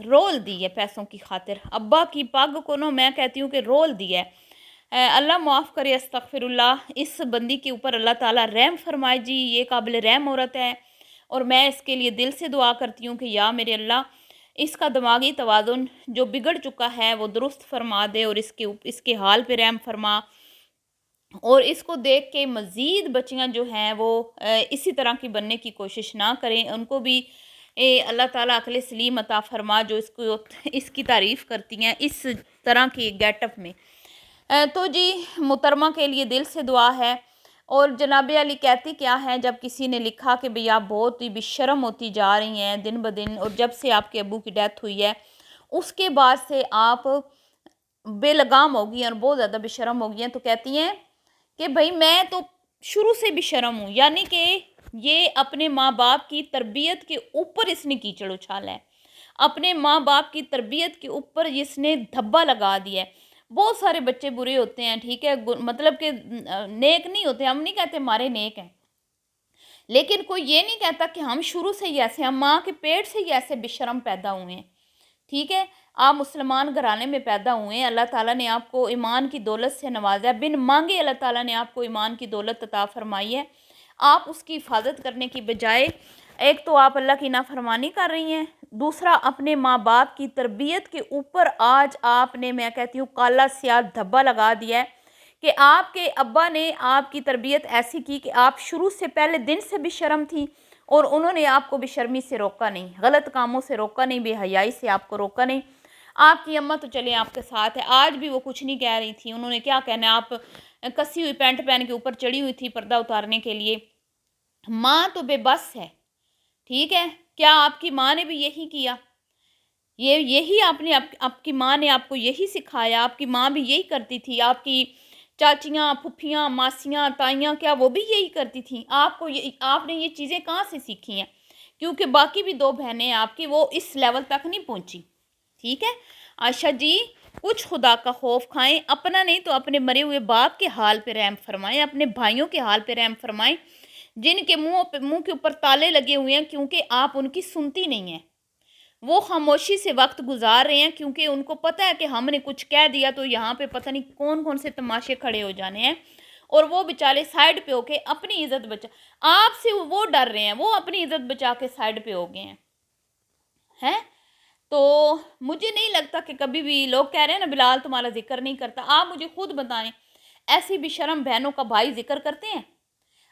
Role دی ہے پیسوں کی خاطر، ابا کی پگ کو نا میں کہتی ہوں کہ رول دیا ہے۔ اللہ معاف کرے، استغفر اللہ، اس بندی کے اوپر اللہ تعالیٰ رحم فرمائے جی، یہ قابل رحم عورت ہے، اور میں اس کے لیے دل سے دعا کرتی ہوں کہ یا میرے اللہ اس کا دماغی توازن جو بگڑ چکا ہے وہ درست فرما دے، اور اس کے حال پہ رحم فرما، اور اس کو دیکھ کے مزید بچیاں جو ہیں وہ اسی طرح کی بننے کی کوشش نہ کریں، ان کو بھی اللہ تعالیٰ عقل سلیم عطا فرما جو اس کی تعریف کرتی ہیں اس طرح کی گیٹ اپ میں۔ تو جی محترمہ کے لیے دل سے دعا ہے۔ اور جناب علی کہتی کیا ہے، جب کسی نے لکھا کہ بھئی آپ بہت ہی بے شرم ہوتی جا رہی ہیں دن بدن، اور جب سے آپ کے ابو کی ڈیتھ ہوئی ہے اس کے بعد سے آپ بے لگام ہو گئی اور بہت زیادہ بے شرم ہو گئی ہیں، تو کہتی ہیں کہ بھئی میں تو شروع سے بے شرم ہوں، یعنی کہ یہ اپنے ماں باپ کی تربیت کے اوپر اس نے کیچڑ اچھالا ہے، اپنے ماں باپ کی تربیت کے اوپر اس نے دھبا لگا دیا ہے۔ بہت سارے بچے برے ہوتے ہیں، ٹھیک ہے، مطلب کہ نیک نہیں ہوتے، ہم نہیں کہتے ہمارے نیک ہیں، لیکن کوئی یہ نہیں کہتا کہ ہم شروع سے ہی ایسے، ہم ماں کے پیٹ سے ہی ایسے بے شرم پیدا ہوئے ہیں، ٹھیک ہے۔ آپ مسلمان گھرانے میں پیدا ہوئے ہیں، اللہ تعالیٰ نے آپ کو ایمان کی دولت سے نوازا ہے، بن مانگے اللہ تعالیٰ نے آپ کو ایمان کی دولت عطا فرمائی ہے، آپ اس کی حفاظت کرنے کی بجائے ایک تو آپ اللہ کی نافرمانی کر رہی ہیں، دوسرا اپنے ماں باپ کی تربیت کے اوپر آج آپ نے، میں کہتی ہوں، کالا سیاہ دھبا لگا دیا ہے کہ آپ کے ابا نے آپ کی تربیت ایسی کی کہ آپ شروع سے پہلے دن سے بھی شرم تھی، اور انہوں نے آپ کو بے شرمی سے روکا نہیں، غلط کاموں سے روکا نہیں، بے حیائی سے آپ کو روکا نہیں۔ آپ کی اماں تو چلیں آپ کے ساتھ ہے، آج بھی وہ کچھ نہیں کہہ رہی تھی، انہوں نے کیا کہنا ہے، آپ کسی ہوئی پینٹ پہن کے اوپر چڑھی ہوئی تھی پردہ اتارنے کے لیے، ماں تو بے بس ہے، ٹھیک ہے۔ کیا آپ کی ماں نے بھی یہی کیا؟ یہی آپ کی ماں نے آپ کو یہی سکھایا؟ آپ کی ماں بھی یہی کرتی تھی؟ آپ کی چاچیاں، پھپھیاں، ماسیاں، تائیاں، کیا وہ بھی یہی کرتی تھیں؟ آپ نے یہ چیزیں کہاں سے سیکھی ہیں؟ کیونکہ باقی بھی 2 بہنیں آپ کی وہ اس لیول تک نہیں پہنچی، ٹھیک ہے۔ عائشہ جی کچھ خدا کا خوف کھائیں، اپنا نہیں تو اپنے مرے ہوئے باپ کے حال پہ رحم فرمائیں، اپنے بھائیوں کے حال پہ رحم فرمائیں جن کے منہ کے اوپر تالے لگے ہوئے ہیں، کیونکہ آپ ان کی سنتی نہیں ہیں، وہ خاموشی سے وقت گزار رہے ہیں کیونکہ ان کو پتہ ہے کہ ہم نے کچھ کہہ دیا تو یہاں پہ پتہ نہیں کون کون سے تماشے کھڑے ہو جانے ہیں، اور وہ بیچارے سائیڈ پہ ہو کے اپنی عزت بچا، آپ سے وہ ڈر رہے ہیں، وہ اپنی عزت بچا کے سائیڈ پہ ہو گئے ہیں۔ تو مجھے نہیں لگتا کہ کبھی بھی لوگ کہہ رہے ہیں نا بلال تمہارا ذکر نہیں کرتا، آپ مجھے خود بتائیں ایسی بھی شرم بہنوں کا بھائی ذکر کرتے ہیں؟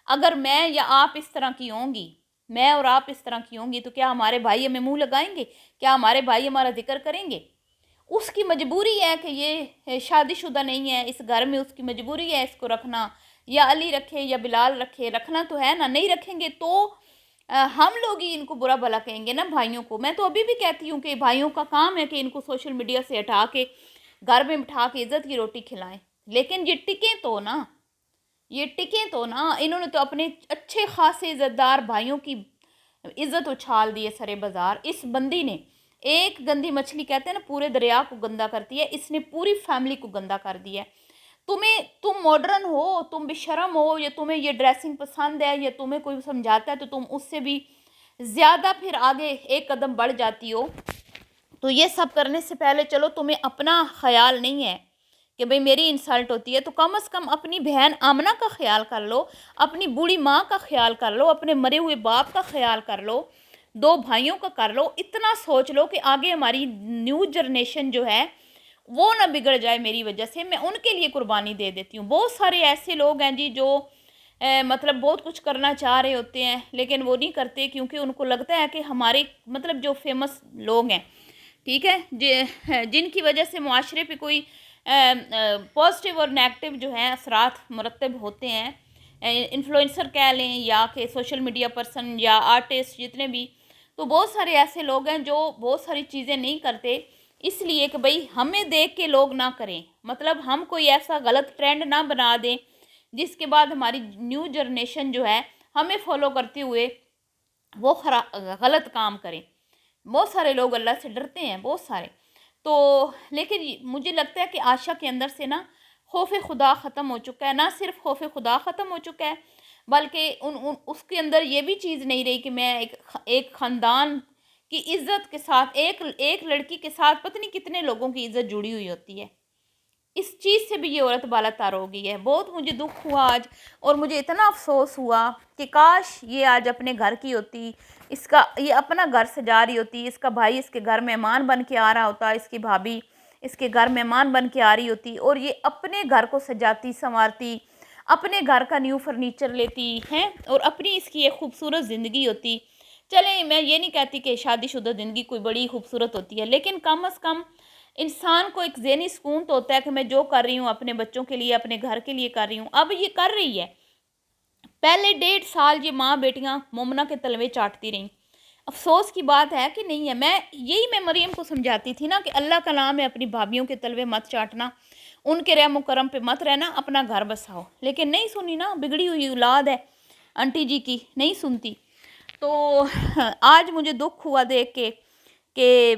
اگر میں یا آپ اس طرح کی ہوں گی، میں اور آپ اس طرح کی ہوں گی، تو کیا ہمارے بھائی ہمیں منہ لگائیں گے؟ کیا ہمارے بھائی ہمارا ذکر کریں گے؟ اس کی مجبوری ہے کہ یہ شادی شدہ نہیں ہے، اس گھر میں اس کی مجبوری ہے اس کو رکھنا، یا علی رکھے یا بلال رکھے، رکھنا تو ہے نا، نہیں رکھیں گے تو ہم لوگ ہی ان کو برا بھلا کہیں گے نا بھائیوں کو۔ میں تو ابھی بھی کہتی ہوں کہ بھائیوں کا کام ہے کہ ان کو سوشل میڈیا سے ہٹا کے گھر میں بٹھا کے عزت کی روٹی کھلائیں، لیکن یہ ٹکیں تو نا، انہوں نے تو اپنے اچھے خاصے عزت دار بھائیوں کی عزت اچھال دی ہے سرے بازار۔ اس بندی نے ایک گندی مچھلی کہتے ہیں نا پورے دریا کو گندا کرتی ہے، اس نے پوری فیملی کو گندا کر دیا ہے۔ تم ماڈرن ہو، تم بے شرم ہو، یا تمہیں یہ ڈریسنگ پسند ہے، یا تمہیں کوئی سمجھاتا ہے تو تم اس سے بھی زیادہ پھر آگے ایک قدم بڑھ جاتی ہو، تو یہ سب کرنے سے پہلے چلو تمہیں اپنا خیال نہیں ہے کہ بھئی میری انسلٹ ہوتی ہے، تو کم از کم اپنی بہن آمنہ کا خیال کر لو، اپنی بوڑھی ماں کا خیال کر لو، اپنے مرے ہوئے باپ کا خیال کر لو، 2 بھائیوں کا کر لو، اتنا سوچ لو کہ آگے ہماری نیو جنریشن جو ہے وہ نہ بگڑ جائے میری وجہ سے، میں ان کے لیے قربانی دے دیتی ہوں۔ بہت سارے ایسے لوگ ہیں جی جو مطلب بہت کچھ کرنا چاہ رہے ہوتے ہیں لیکن وہ نہیں کرتے، کیونکہ ان کو لگتا ہے کہ ہمارے مطلب جو فیمس لوگ ہیں، ٹھیک ہے، جن کی وجہ سے معاشرے پہ کوئی پازیٹیو اور نیگیٹو جو ہیں اثرات مرتب ہوتے ہیں، انفلوئنسر کہہ لیں یا کہ سوشل میڈیا پرسن یا آرٹسٹ جتنے بھی، تو بہت سارے ایسے لوگ ہیں جو بہت ساری چیزیں نہیں کرتے اس لیے کہ بھئی ہمیں دیکھ کے لوگ نہ کریں، مطلب ہم کوئی ایسا غلط ٹرینڈ نہ بنا دیں جس کے بعد ہماری نیو جنریشن جو ہے ہمیں فالو کرتے ہوئے وہ غلط کام کریں۔ بہت سارے لوگ اللہ سے ڈرتے ہیں، بہت سارے، تو لیکن مجھے لگتا ہے کہ عائشہ کے اندر سے نا خوف خدا ختم ہو چکا ہے، نہ صرف خوف خدا ختم ہو چکا ہے بلکہ اس کے اندر یہ بھی چیز نہیں رہی کہ میں ایک خاندان کہ عزت کے ساتھ ایک لڑکی کے ساتھ پتہ نہیں کتنے لوگوں کی عزت جڑی ہوئی ہوتی ہے. اس چیز سے بھی یہ عورت بالا تار ہو گئی ہے. بہت مجھے دکھ ہوا آج، اور مجھے اتنا افسوس ہوا کہ کاش یہ آج اپنے گھر کی ہوتی، یہ اپنا گھر سجا رہی ہوتی، اس کا بھائی اس کے گھر مہمان بن کے آ رہا ہوتا، اس کی بھابھی اس کے گھر مہمان بن کے آ رہی ہوتی، اور یہ اپنے گھر کو سجاتی سنوارتی، اپنے گھر کا نیو فرنیچر لیتی ہیں، اور اپنی اس کی ایک خوبصورت زندگی ہوتی. چلیں میں یہ نہیں کہتی کہ شادی شدہ زندگی کوئی بڑی خوبصورت ہوتی ہے، لیکن کم از کم انسان کو ایک ذہنی سکون تو ہوتا ہے کہ میں جو کر رہی ہوں اپنے بچوں کے لیے، اپنے گھر کے لیے کر رہی ہوں. اب یہ کر رہی ہے. پہلے 1.5 سال یہ ماں بیٹیاں مومنہ کے تلوے چاٹتی رہیں. افسوس کی بات ہے کہ نہیں ہے. میں مریم کو سمجھاتی تھی نا کہ اللہ کا نام ہے اپنی بھابھیوں کے تلوے مت چاٹنا، ان کے رحم و کرم پہ مت رہنا، اپنا گھر بساؤ. لیکن نہیں سنی نا، بگڑی ہوئی اولاد ہے آنٹی جی کی، نہیں سنتی. تو آج مجھے دکھ ہوا دیکھ کے کہ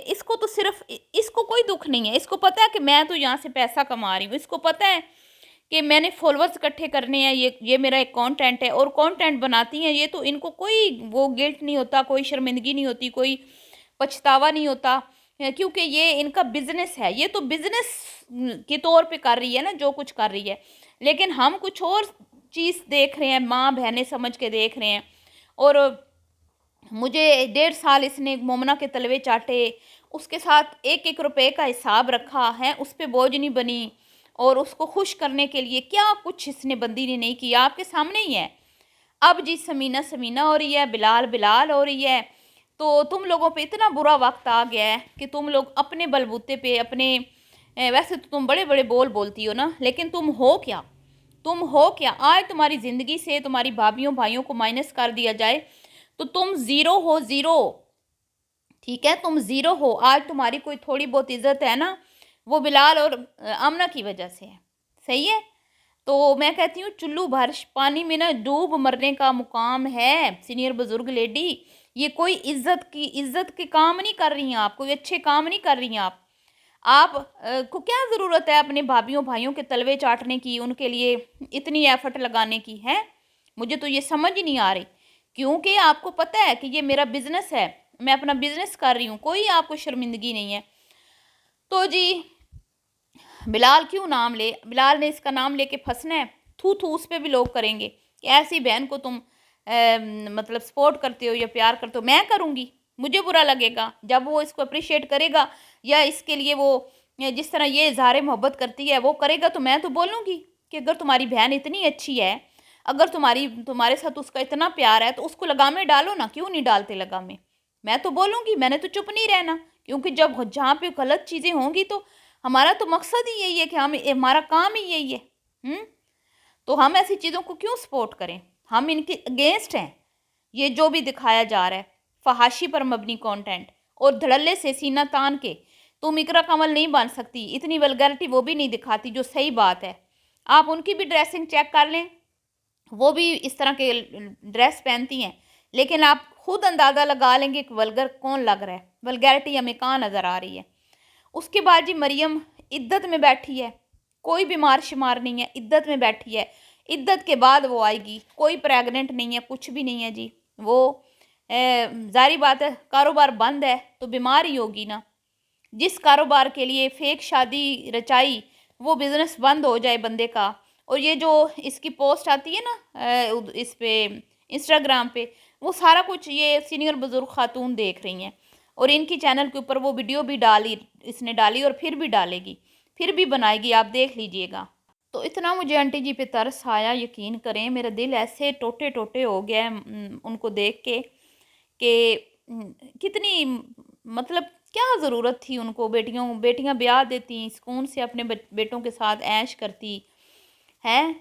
اس کو تو صرف اس کو کوئی دکھ نہیں ہے. اس کو پتہ ہے کہ میں تو یہاں سے پیسہ کما رہی ہوں، اس کو پتہ ہے کہ میں نے فالوورز اکٹھے کرنے ہیں، یہ میرا ایک کانٹینٹ ہے، اور کانٹینٹ بناتی ہیں یہ، تو ان کو کوئی وہ گلٹ نہیں ہوتا، کوئی شرمندگی نہیں ہوتی، کوئی پچھتاوا نہیں ہوتا، کیونکہ یہ ان کا بزنس ہے. یہ تو بزنس کے طور پہ کر رہی ہے نا جو کچھ کر رہی ہے، لیکن ہم کچھ اور چیز دیکھ رہے ہیں، ماں بہنیں سمجھ کے دیکھ رہے ہیں. اور مجھے 1.5 سال اس نے مومنہ کے تلوے چاٹے، اس کے ساتھ 1-1 روپے کا حساب رکھا ہے، اس پہ بوجھ نہیں بنی، اور اس کو خوش کرنے کے لیے کیا کچھ اس نے بندی نے نہیں کیا، آپ کے سامنے ہی ہے. اب جی سمینہ ہو رہی ہے، بلال ہو رہی ہے. تو تم لوگوں پہ اتنا برا وقت آ گیا ہے کہ تم لوگ اپنے بلبوتے پہ ویسے تو تم بڑے بڑے بولتی ہو نا، لیکن تم ہو کیا؟ آج تمہاری زندگی سے تمہاری بھابھیوں بھائیوں کو مائنس کر دیا جائے تو تم زیرو ہو، زیرو. ٹھیک ہے، تم زیرو ہو. آج تمہاری کوئی تھوڑی بہت عزت ہے نا، وہ بلال اور آمنہ کی وجہ سے ہے. صحیح ہے؟ تو میں کہتی ہوں چلو بھر پانی میں نا ڈوب مرنے کا مقام ہے سینئر بزرگ لیڈی. یہ کوئی عزت کے کام نہیں کر رہی ہیں آپ، کوئی اچھے کام نہیں کر رہی ہیں آپ کو کیا ضرورت ہے اپنے بھابھیوں بھائیوں کے تلوے چاٹنے کی، ان کے لیے اتنی ایفرٹ لگانے کی ہے؟ مجھے تو یہ سمجھ ہی نہیں آ رہی، کیونکہ آپ کو پتہ ہے کہ یہ میرا بزنس ہے، میں اپنا بزنس کر رہی ہوں، کوئی آپ کو شرمندگی نہیں ہے. تو جی بلال کیوں نام لے؟ بلال نے اس کا نام لے کے پھنسنا ہے؟ تھو اس پہ بھی لوگ کریں گے کہ ایسی بہن کو تم مطلب سپورٹ کرتے ہو یا پیار کرتے ہو. میں کروں گی، مجھے برا لگے گا جب وہ اس کو اپریشیٹ کرے گا، یا اس کے لیے وہ جس طرح یہ اظہار محبت کرتی ہے وہ کرے گا، تو میں تو بولوں گی کہ اگر تمہاری بہن اتنی اچھی ہے، اگر تمہارے ساتھ اس کا اتنا پیار ہے تو اس کو لگامیں ڈالو نا. کیوں نہیں ڈالتے لگامیں؟ میں تو بولوں گی، میں نے تو چپ نہیں رہنا، کیونکہ جہاں پہ غلط چیزیں ہوں گی تو ہمارا تو مقصد ہی یہی ہے کہ ہمارا کام ہی یہی ہے. تو ہم ایسی چیزوں کو کیوں سپورٹ کریں؟ ہم ان کے اگینسٹ ہیں. یہ جو بھی دکھایا جا رہا ہے فحاشی پر مبنی کانٹینٹ، اور دھڑلے سے سینہ تان کے تم اقرا کمل نہیں بن سکتی، اتنی ولگرٹی وہ بھی نہیں دکھاتی جو صحیح بات ہے. آپ ان کی بھی ڈریسنگ چیک کر لیں، وہ بھی اس طرح کے ڈریس پہنتی ہیں، لیکن آپ خود اندازہ لگا لیں گے کہ ولگر کون لگ رہا ہے، ولگیرٹی ہمیں کہاں نظر آ رہی ہے. اس کے بعد جی مریم عدت میں بیٹھی ہے، کوئی بیمار شمار نہیں ہے، عدت میں بیٹھی ہے. عدت کے بعد وہ آئے گی، کوئی پریگننٹ نہیں ہے، کچھ بھی نہیں ہے جی. وہ ظاہری بات ہے کاروبار بند ہے تو بیمار ہی ہوگی نا. جس کاروبار کے لیے فیک شادی رچائی وہ بزنس بند ہو جائے بندے کا. اور یہ جو اس کی پوسٹ آتی ہے نا اس پہ انسٹاگرام پہ، وہ سارا کچھ یہ سینئر بزرگ خاتون دیکھ رہی ہیں، اور ان کی چینل کے اوپر وہ ویڈیو بھی اس نے ڈالی، اور پھر بھی ڈالے گی، پھر بھی بنائے گی، آپ دیکھ لیجئے گا. تو اتنا مجھے آنٹی جی پہ ترس آیا، یقین کریں میرا دل ایسے ٹوٹے ٹوٹے ہو گیا ہے ان کو دیکھ کے کہ کتنی مطلب کیا ضرورت تھی ان کو. بیٹیاں بیاہ دیتی، سکون سے اپنے بیٹوں کے ساتھ عیش کرتی ہیں،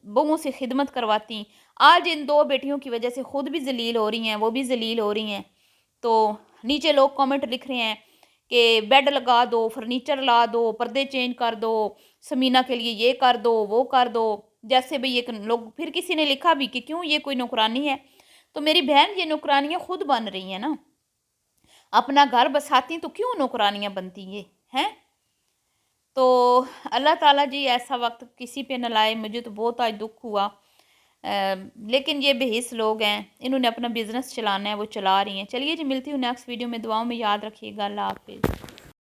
بہووں سے خدمت کرواتی. آج ان 2 بیٹیوں کی وجہ سے خود بھی ذلیل ہو رہی ہیں، وہ بھی ذلیل ہو رہی ہیں. تو نیچے لوگ کامنٹ لکھ رہے ہیں کہ بیڈ لگا دو، فرنیچر لا دو، پردے چینج کر دو، سمینہ کے لیے یہ کر دو، وہ کر دو. جیسے بھی ایک لوگ، پھر کسی نے لکھا بھی کہ کیوں یہ کوئی نوکرانی ہے؟ تو میری بہن یہ نوکرانیاں خود بن رہی ہیں نا، اپنا گھر بساتی تو کیوں نوکرانیاں بنتی یہ ہیں؟ تو اللہ تعالیٰ جی ایسا وقت کسی پہ نہ لائے. مجھے تو بہت آج دکھ ہوا لیکن یہ بےحس لوگ ہیں، انہوں نے اپنا بزنس چلانا ہے، وہ چلا رہی ہیں۔ چلیے جی، ملتی ہوں نیکسٹ ویڈیو میں، دعاؤں میں یاد رکھیے گا، اللہ حافظ۔